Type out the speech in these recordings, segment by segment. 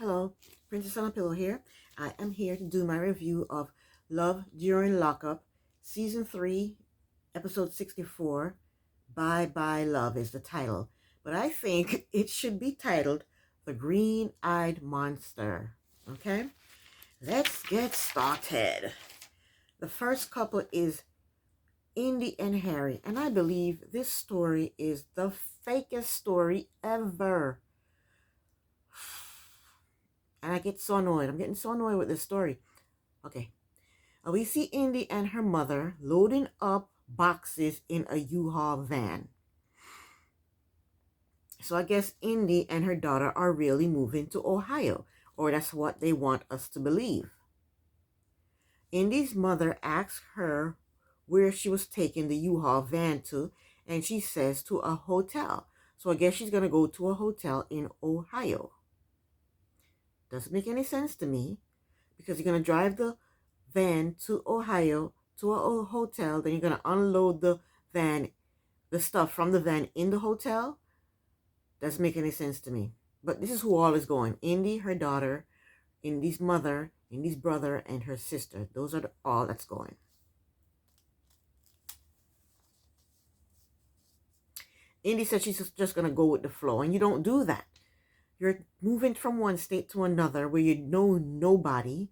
Hello, Princess on a Pillow here. I am here to do my review of Love During Lockup, Season 3, Episode 64. Bye Bye Love is the title. But I think it should be titled The Green-Eyed Monster. Okay? Let's get started. The first couple is Indy and Harry, and I believe this story is the fakest story ever. And I get so annoyed. I'm getting so annoyed with this story. Okay. We see Indy and her mother loading up boxes in a U-Haul van. So I guess Indy and her daughter are really moving to Ohio, or that's what they want us to believe. Indy's mother asks her where she was taking the U-Haul van to, and she says to a hotel. So I guess she's going to go to a hotel in Ohio. Doesn't make any sense to me, because you're going to drive the van to Ohio to a hotel, then you're going to unload the stuff from the van in the hotel. Doesn't make any sense to me. But this is who all is going. Indy, her daughter, Indy's mother, Indy's brother, and her sister. Those are all that's going. Indy said she's just going to go with the flow, and you don't do that. You're moving from one state to another where you know nobody.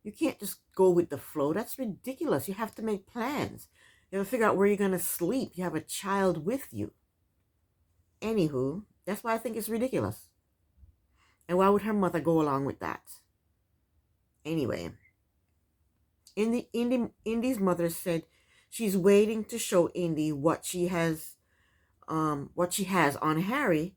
You can't just go with the flow. That's ridiculous. You have to make plans. You have to figure out where you're going to sleep. You have a child with you. Anywho, that's why I think it's ridiculous. And why would her mother go along with that? Anyway, Indy's mother said she's waiting to show Indy what she has on Harry.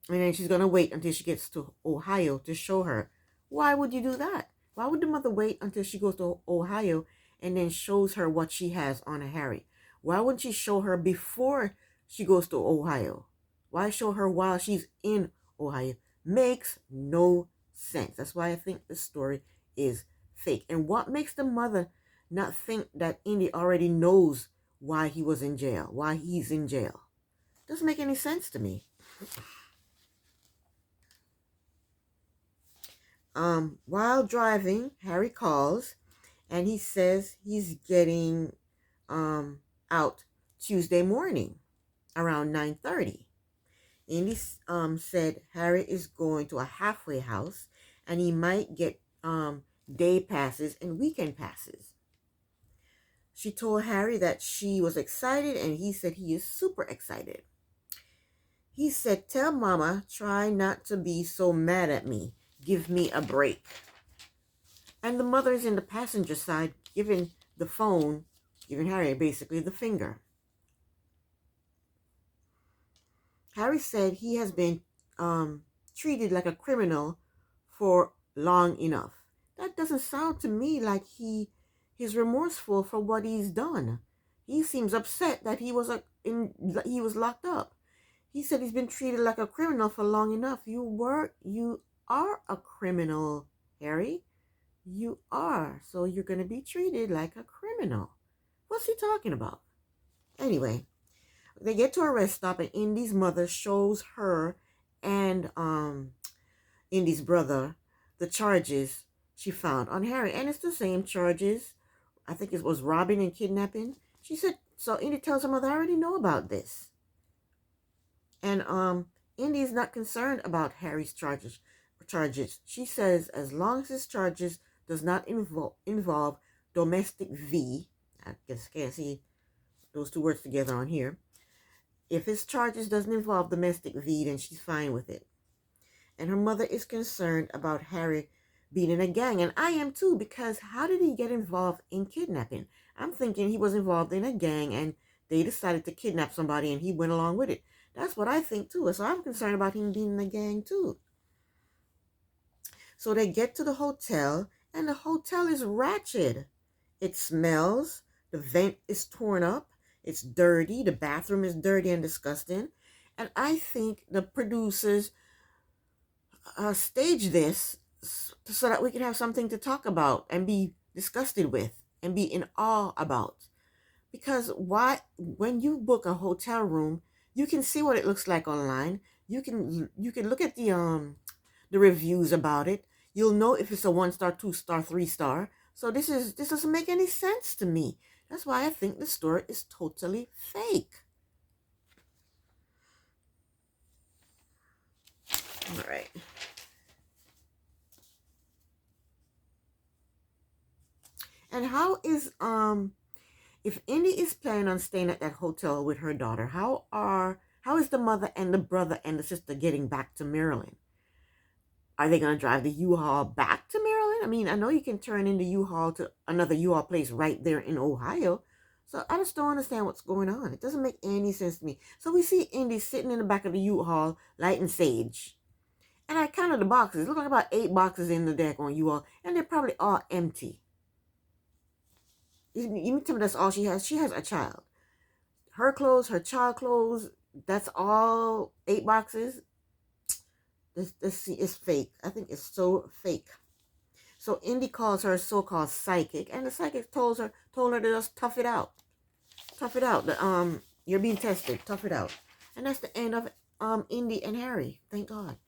And then she's going to wait until she gets to Ohio to show her. Why would you do that? Why would the mother wait until she goes to Ohio and then shows her what she has on Harry? Why wouldn't she show her before she goes to Ohio? Why show her while she's in Ohio? Makes no sense. That's why I think this story is fake. And what makes the mother not think that Indy already knows why he was in jail, why he's in jail? Doesn't make any sense to me. While driving, Harry calls and he says he's getting out Tuesday morning around 9:30. Indy said Harry is going to a halfway house and he might get day passes and weekend passes. She told Harry that she was excited and he said he is super excited. He said, "Tell Mama, try not to be so mad at me. Give me a break." And the mother is in the passenger side giving Harry basically the finger. Harry said he has been treated like a criminal for long enough. That doesn't sound to me like he's remorseful for what he's done. He seems upset that he was locked up. He said he's been treated like a criminal for long enough. You are a criminal, Harry. You are. So you're going to be treated like a criminal. What's he talking about? Anyway, they get to a rest stop and Indy's mother shows her and Indy's brother the charges she found on Harry. And it's the same charges. I think it was robbing and kidnapping. She said, so Indy tells her mother, "I already know about this." And Indy is not concerned about Harry's charges. She says as long as his charges does not involve domestic V, I guess can't see those two words together on here. If his charges doesn't involve domestic V, then she's fine with it. And her mother is concerned about Harry being in a gang, and I am too, because how did he get involved in kidnapping? I'm thinking he was involved in a gang and they decided to kidnap somebody and he went along with it. That's what I think too. So I'm concerned about him being in a gang too. So they get to the hotel, and the hotel is ratchet. It smells. The vent is torn up. It's dirty. The bathroom is dirty and disgusting. And I think the producers staged this so that we can have something to talk about and be disgusted with and be in awe about. Because when you book a hotel room, you can see what it looks like online. You can look at the reviews about it. You'll know if it's a 1 star, 2 star, 3 star. So this doesn't make any sense to me. That's why I think the story is totally fake. All right. And how is if Indy is planning on staying at that hotel with her daughter, how is the mother and the brother and the sister getting back to Maryland? Are they gonna drive the U-Haul back to Maryland? I mean, I know you can turn in the U-Haul to another U-Haul place right there in Ohio. So I just don't understand what's going on. It doesn't make any sense to me. So we see Indy sitting in the back of the U-Haul lighting sage. And I counted the boxes. It looked like about 8 boxes in the deck on U-Haul. And they're probably all empty. You mean tell me that's all she has? She has a child. Her clothes, her child clothes, that's all 8 boxes. This is fake. I think it's so fake. So Indy calls her so-called psychic, and the psychic told her to just tough it out. Tough it out. You're being tested. Tough it out. And that's the end of Indy and Harry. Thank God.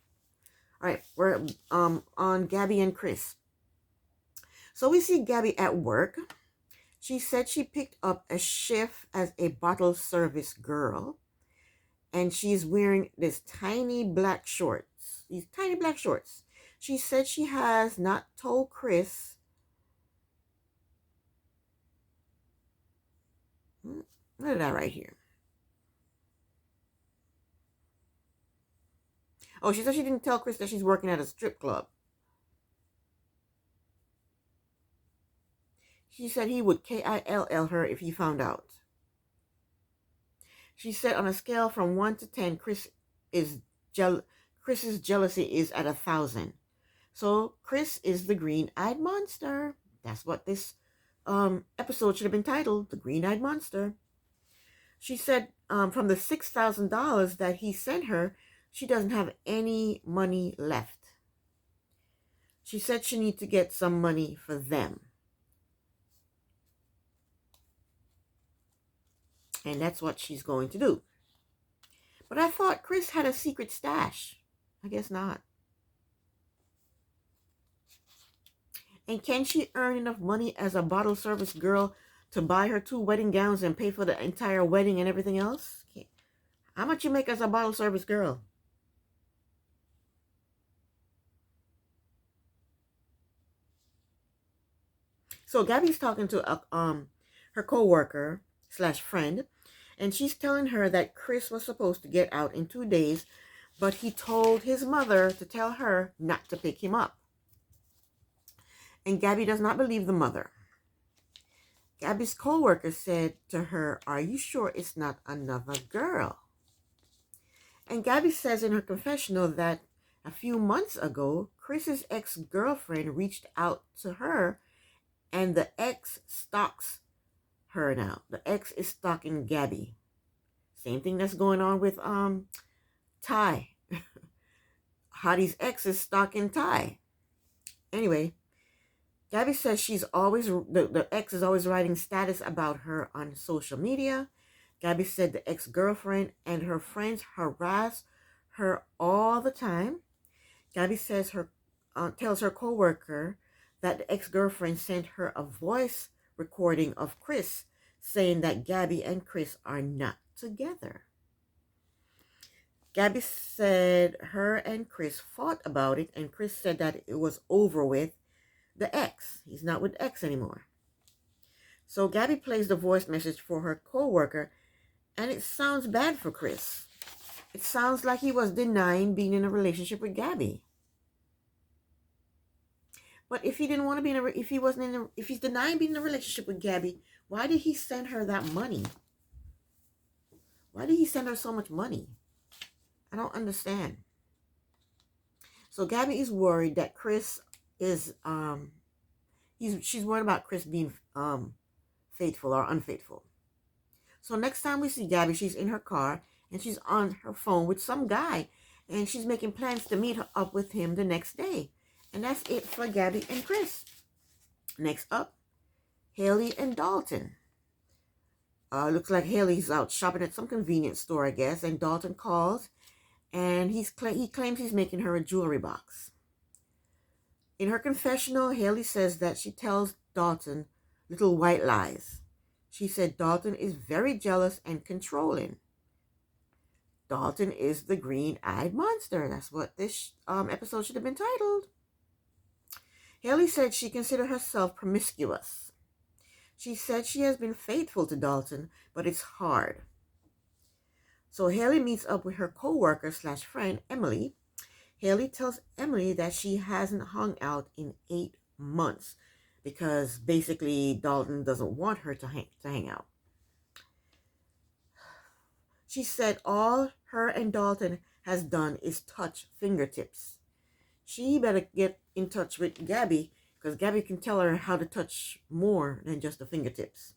All right, we're on Gabby and Chris. So we see Gabby at work. She said she picked up a shift as a bottle service girl, and she's wearing this tiny black shorts. These tiny black shorts. She said she has not told Chris. What did I write here? Oh, she said she didn't tell Chris that she's working at a strip club. She said he would kill her if he found out. She said on a scale from 1 to 10, Chris's jealousy is at 1,000. So Chris is the green-eyed monster. That's what this episode should have been titled, The Green-Eyed Monster. She said from the $6,000 that he sent her, she doesn't have any money left. She said she needs to get some money for them. And that's what she's going to do. But I thought Chris had a secret stash. I guess not. And can she earn enough money as a bottle service girl to buy her 2 wedding gowns and pay for the entire wedding and everything else? How much you make as a bottle service girl? So Gabby's talking to her co-worker / friend, and she's telling her that Chris was supposed to get out in 2 days, but he told his mother to tell her not to pick him up. And Gabby does not believe the mother. Gabby's co-worker said to her, "Are you sure it's not another girl?" And Gabby says in her confessional that a few months ago, Chris's ex-girlfriend reached out to her, and the ex stalks her now. The ex is stalking Gabby. Same thing that's going on with Ty. Hottie's ex is stalking Ty. Anyway, Gabby says the ex is always writing status about her on social media. Gabby said the ex-girlfriend and her friends harass her all the time. Gabby says tells her co-worker that the ex-girlfriend sent her a voice recording of Chris saying that Gabby and Chris are not together. Gabby said her and Chris fought about it, and Chris said that it was over with the ex. He's not with the ex anymore. So Gabby plays the voice message for her co-worker, and it sounds bad for Chris. It sounds like he was denying being in a relationship with Gabby. But if he didn't want to be if he's denying being in a relationship with Gabby, why did he send her that money? Why did he send her so much money? I don't understand. So Gabby is worried that Chris is she's worried about Chris being faithful or unfaithful. So next time we see Gabby, she's in her car and she's on her phone with some guy, and she's making plans to meet up with him the next day. And that's it for Gabby and Chris. Next up, Haley and Dalton. Looks like Haley's out shopping at some convenience store, I guess, and Dalton calls And he claims he's making her a jewelry box. In her confessional, Haley says that she tells Dalton little white lies. She said Dalton is very jealous and controlling. Dalton is the green-eyed monster. That's what this episode should have been titled. Haley said she considered herself promiscuous. She said she has been faithful to Dalton, but it's hard. So Haley meets up with her co-worker / friend, Emily. Haley tells Emily that she hasn't hung out in 8 months because basically Dalton doesn't want her to hang out. She said all her and Dalton has done is touch fingertips. She better get in touch with Gabby because Gabby can tell her how to touch more than just the fingertips.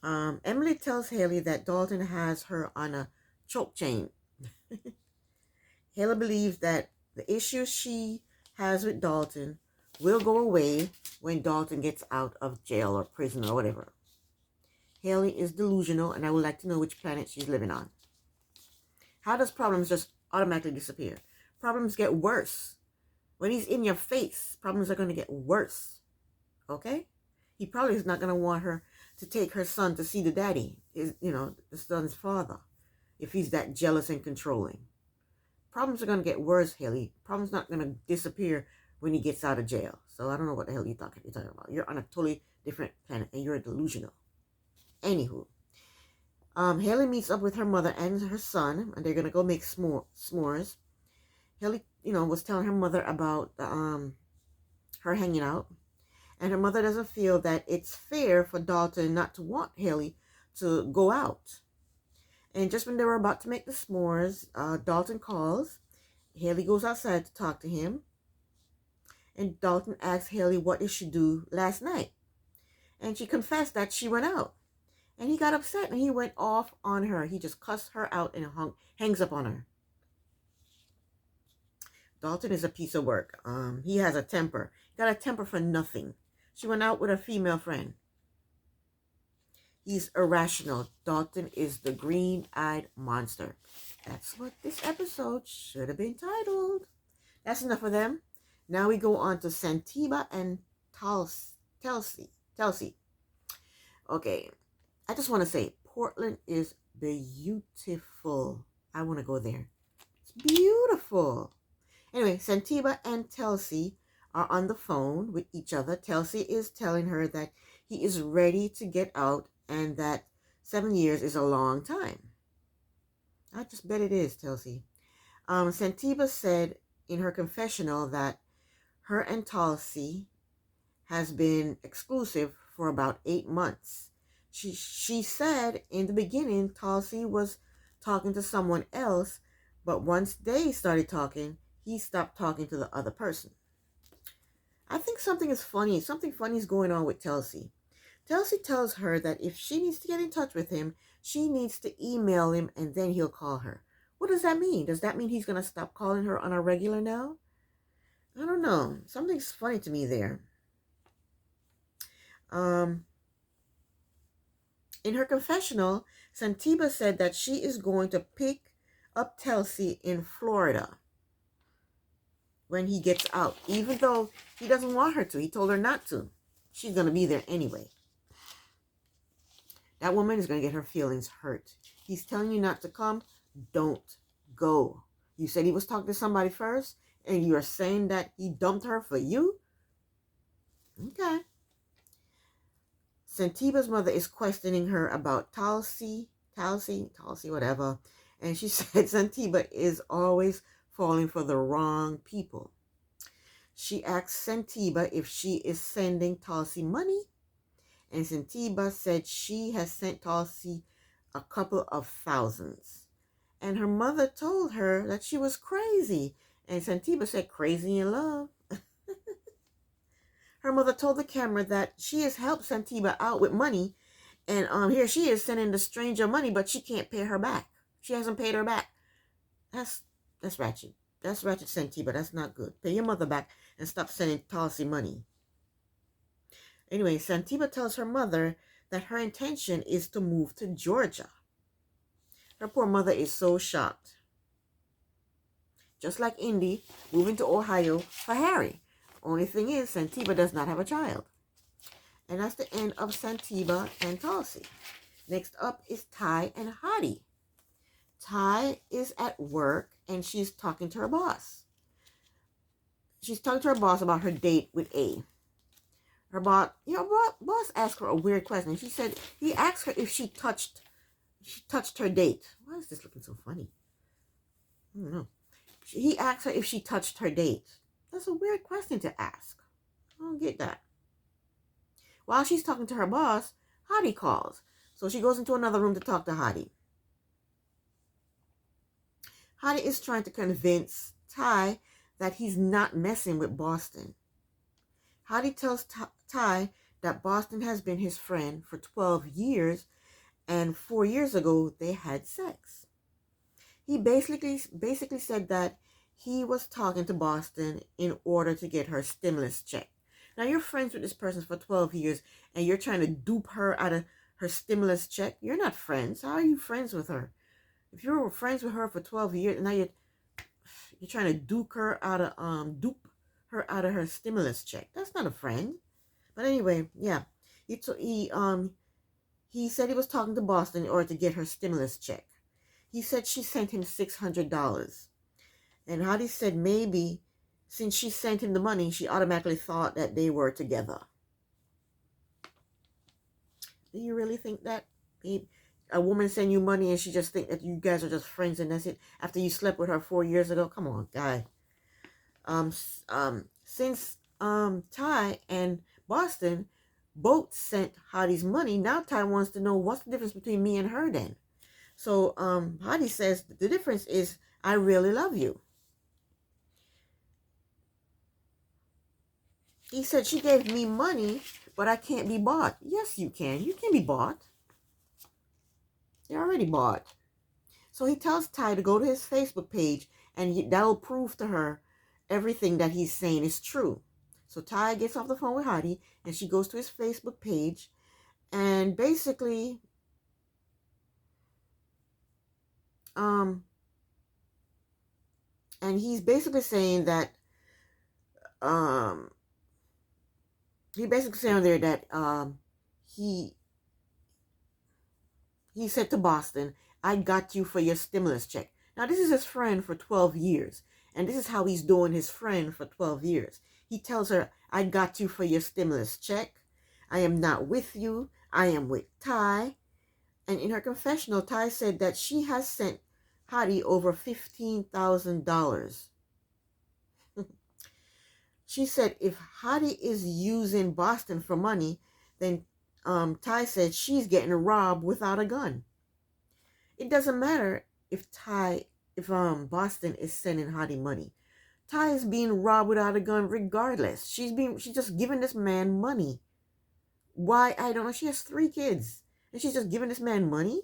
Emily tells Haley that Dalton has her on a choke chain. Haley believes that the issues she has with Dalton will go away when Dalton gets out of jail or prison or whatever. Haley is delusional, and I would like to know which planet she's living on. How does problems just automatically disappear? Problems get worse. When he's in your face, problems are going to get worse. Okay? He probably is not going to want her to take her son to see the daddy, the son's father, if he's that jealous and controlling. Problems are going to get worse, Haley. Problems not going to disappear when he gets out of jail. So I don't know what the hell you're talking about. You're on a totally different planet, and you're delusional. Anywho, Haley meets up with her mother and her son, and they're going to go make s'mores. Haley, was telling her mother about her hanging out. And her mother doesn't feel that it's fair for Dalton not to want Haley to go out. And just when they were about to make the s'mores, Dalton calls. Haley goes outside to talk to him. And Dalton asks Haley what did she do last night. And she confessed that she went out. And he got upset and he went off on her. He just cussed her out and hangs up on her. Dalton is a piece of work. He has a temper. He got a temper for nothing. She went out with a female friend. He's irrational. Dalton is the green-eyed monster. That's what this episode should have been titled. That's enough of them. Now we go on to Santiba and Telsey. Okay. I just want to say, Portland is beautiful. I want to go there. It's beautiful. Anyway, Santiba and Telsey are on the phone with each other. Telsey is telling her that he is ready to get out and that 7 years is a long time. I just bet it is, Telsey. Santiba said in her confessional that her and Telsey has been exclusive for about 8 months. She said in the beginning Telsey was talking to someone else, but once they started talking, he stopped talking to the other person. I think something funny is going on with Telsey. Telsey tells her that if she needs to get in touch with him, she needs to email him and then he'll call her. What does that mean? Does that mean he's going to stop calling her on a regular now? I don't know. Something's funny to me there. In her confessional, Santiba said that she is going to pick up Telsey in Florida when he gets out, even though he doesn't want her to. He told her not to. She's going to be there anyway. That woman is going to get her feelings hurt. He's telling you not to come. Don't go. You said he was talking to somebody first, and you are saying that he dumped her for you? Okay. Santiba's mother is questioning her about Telsey, whatever. And she said Santiba is always falling for the wrong people. She asked Santiba if she is sending Telsey money. And Santiba said she has sent Telsey a couple of thousands. And her mother told her that she was crazy. And Santiba said, crazy in love. Her mother told the camera that she has helped Santiba out with money. And here she is sending the stranger money, but she can't pay her back. She hasn't paid her back. That's ratchet. That's ratchet, Santiba. That's not good. Pay your mother back and stop sending Telsey money. Anyway, Santiba tells her mother that her intention is to move to Georgia. Her poor mother is so shocked. Just like Indy moving to Ohio for Harry. Only thing is, Santiba does not have a child. And that's the end of Santiba and Tulsi. Next up is Ty and Hottie. Ty is at work and she's talking to her boss. She's talking to her boss about her date with A. Her boss asked her a weird question. She said he asked her if she touched her date. Why is this looking so funny? I don't know. He asked her if she touched her date. That's a weird question to ask. I don't get that. While she's talking to her boss, Hottie calls. So she goes into another room to talk to Hottie. Hottie is trying to convince Ty that he's not messing with Boston. Hottie tells Ty that Boston has been his friend for 12 years and 4 years ago they had sex. He basically said that he was talking to Boston in order to get her stimulus check. Now you're friends with this person for 12 years and you're trying to dupe her out of her stimulus check. You're not friends. How are you friends with her? If you were friends with her for 12 years and now you're trying to dupe her out of her stimulus check. That's not a friend. But anyway, yeah. He said he was talking to Boston in order to get her stimulus check. He said she sent him $600. And Hottie said maybe since she sent him the money, she automatically thought that they were together. Do you really think that? A woman send you money and she just think that you guys are just friends and that's it? After you slept with her 4 years ago? Come on, guy. Since Ty and Boston both sent Hottie's money, now Ty wants to know what's the difference between me and her then. So Hottie says the difference is I really love you. He said she gave me money, but I can't be bought. Yes, you can. You can be bought. They're already bought. So he tells Ty to go to his Facebook page and that'll prove to her everything that he's saying is true. So Ty gets off the phone with Hottie and she goes to his Facebook page and basically and he's basically saying that there that he said to Boston, I got you for your stimulus check. Now this is his friend for 12 years and this is how he's doing his friend for 12 years. He tells her, I got you for your stimulus check. I am not with you. I am with Ty. And in her confessional, Ty said that she has sent Hottie over $15,000. She said if Hottie is using Boston for money, then Ty said she's getting robbed without a gun. It doesn't matter if Boston is sending Hottie money. Ty is being robbed without a gun regardless. She's just giving this man money. Why? I don't know. She has 3 kids. And she's just giving this man money?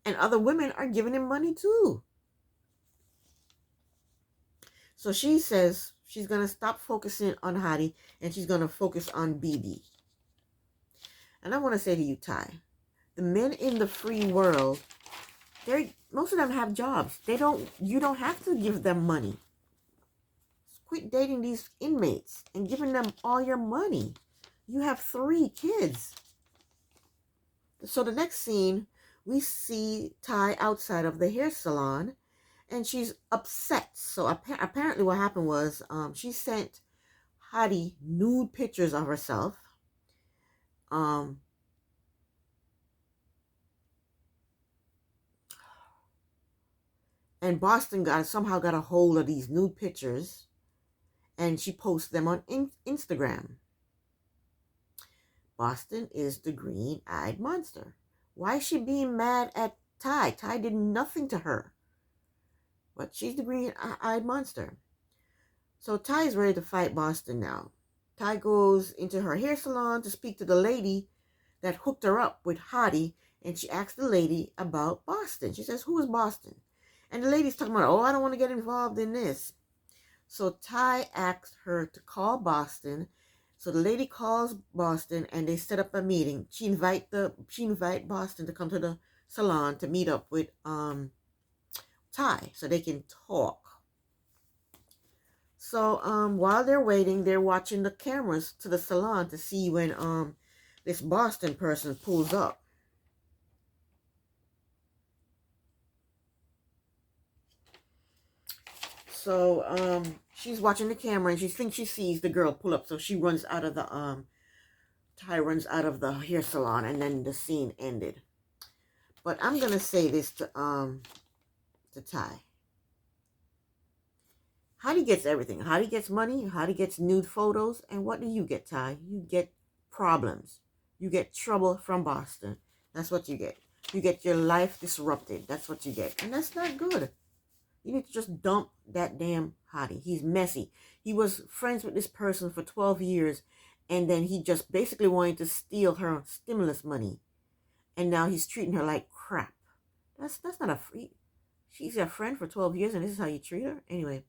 And other women are giving him money too. So she says she's going to stop focusing on Hottie and she's going to focus on BB. And I want to say to you, Ty, the men in the free world, most of them have jobs. You don't have to give them money. Quit dating these inmates and giving them all your money. You have 3 kids. So the next scene, we see Ty outside of the hair salon and she's upset. So apparently what happened was she sent Hottie nude pictures of herself. And Boston somehow got a hold of these nude pictures and she posts them on Instagram. Boston is the green-eyed monster. Why is she being mad at Ty? Ty did nothing to her. But she's the green-eyed monster. So Ty is ready to fight Boston now. Ty goes into her hair salon to speak to the lady that hooked her up with Hottie, and she asks the lady about Boston. She says, who is Boston? And the lady's talking about, I don't want to get involved in this. So Ty asked her to call Boston. So the lady calls Boston and they set up a meeting. She invite Boston to come to salon to meet up with Ty so they can talk. So while they're waiting, they're watching the cameras to the salon to see when this Boston person pulls up. So she's watching the camera and she thinks she sees the girl pull up, so she runs out of the Ty runs out of the hair salon, and then the scene ended. But I'm gonna say this to Ty. Hottie gets everything. Hottie gets money. Hottie gets nude photos. And what do you get, Ty? You get problems. You get trouble from Boston. That's what you get. You get your life disrupted. That's what you get. And that's not good. You need to just dump that damn Hottie. He's messy. He was friends with this person for 12 years. And then he just basically wanted to steal her stimulus money. And now he's treating her like crap. That's not a free. She's your friend for 12 years and this is how you treat her? Anyway.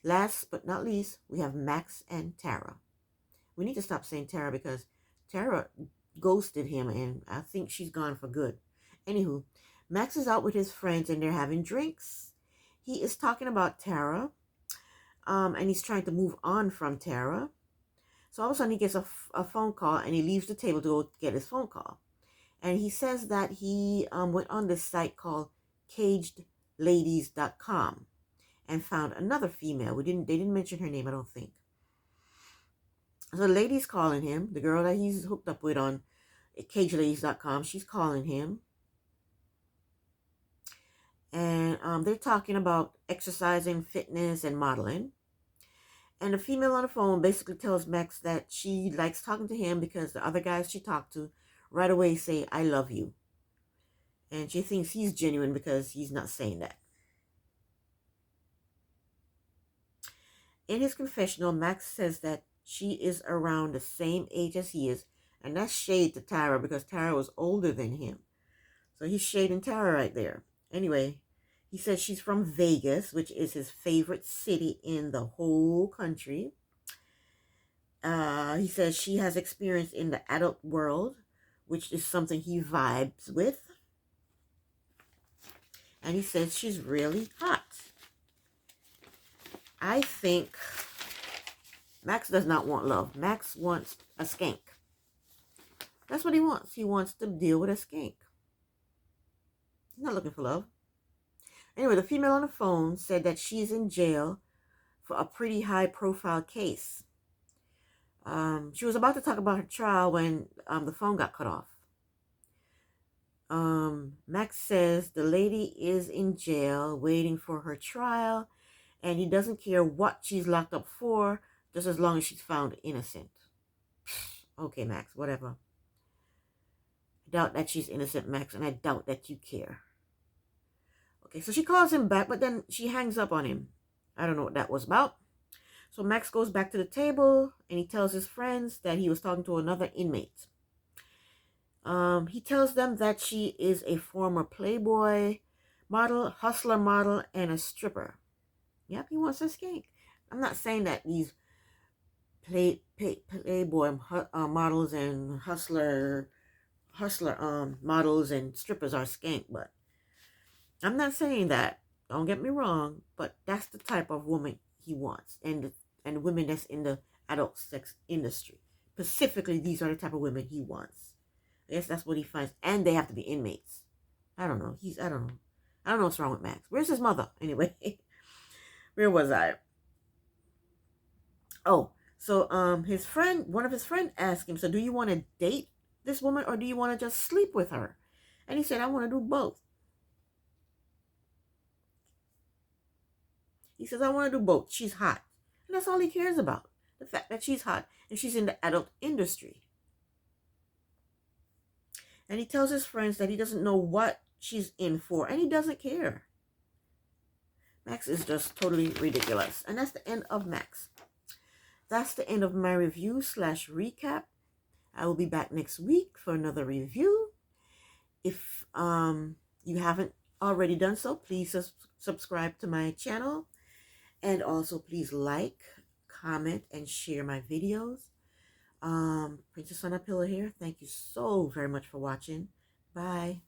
Last but not least, we have Max and Tara. We need to stop saying Tara because Tara ghosted him and I think she's gone for good. Anywho, Max is out with his friends and they're having drinks. He is talking about Tara and he's trying to move on from Tara. So all of a sudden he gets a phone call and he leaves the table to go get his phone call. And he says that he went on this site called cagedladies.com. and found another female. They didn't mention her name, I don't think. So the lady's calling him, the girl that he's hooked up with on cagedladies.com, she's calling him. And they're talking about exercising, fitness, and modeling. And the female on the phone basically tells Max that she likes talking to him because the other guys she talked to right away say, I love you. And she thinks he's genuine because he's not saying that. In his confessional, Max says that she is around the same age as he is, and that's shade to Tara because Tara was older than him. So he's shading Tara right there. Anyway, he says she's from Vegas, which is his favorite city in the whole country. He says she has experience in the adult world, which is something he vibes with. And he says she's really hot. I think Max does not want love. Max wants a skank. That's what he wants. He wants to deal with a skank. He's not looking for love. Anyway, the female on the phone said that she's in jail for a pretty high-profile case. She was about to talk about her trial when the phone got cut off. Max says the lady is in jail waiting for her trial. And he doesn't care what she's locked up for, just as long as she's found innocent. Okay, Max, whatever. I doubt that she's innocent, Max, and I doubt that you care. Okay, so she calls him back, but then she hangs up on him. I don't know what that was about. So Max goes back to the table, and he tells his friends that he was talking to another inmate. He tells them that she is a former Playboy model, hustler model, and a stripper. Yep, he wants a skank. I'm not saying that these Playboy models and hustler models and strippers are skank, but I'm not saying that. Don't get me wrong, but that's the type of woman he wants, and women that's in the adult sex industry. Specifically, these are the type of women he wants. I guess that's what he finds, and they have to be inmates. I don't know. I don't know what's wrong with Max. Where's his mother anyway? Where was I? Oh, so one of his friends asked him, so do you want to date this woman or do you want to just sleep with her? And he said, I want to do both. He says, I want to do both. She's hot. And that's all he cares about. The fact that she's hot and she's in the adult industry. And he tells his friends that he doesn't know what she's in for and he doesn't care. Max is just totally ridiculous. And that's the end of Max. That's the end of my review / recap. I will be back next week for another review. If you haven't already done so, please subscribe to my channel. And also please like, comment, and share my videos. Princess on a Pillow here. Thank you so very much for watching. Bye.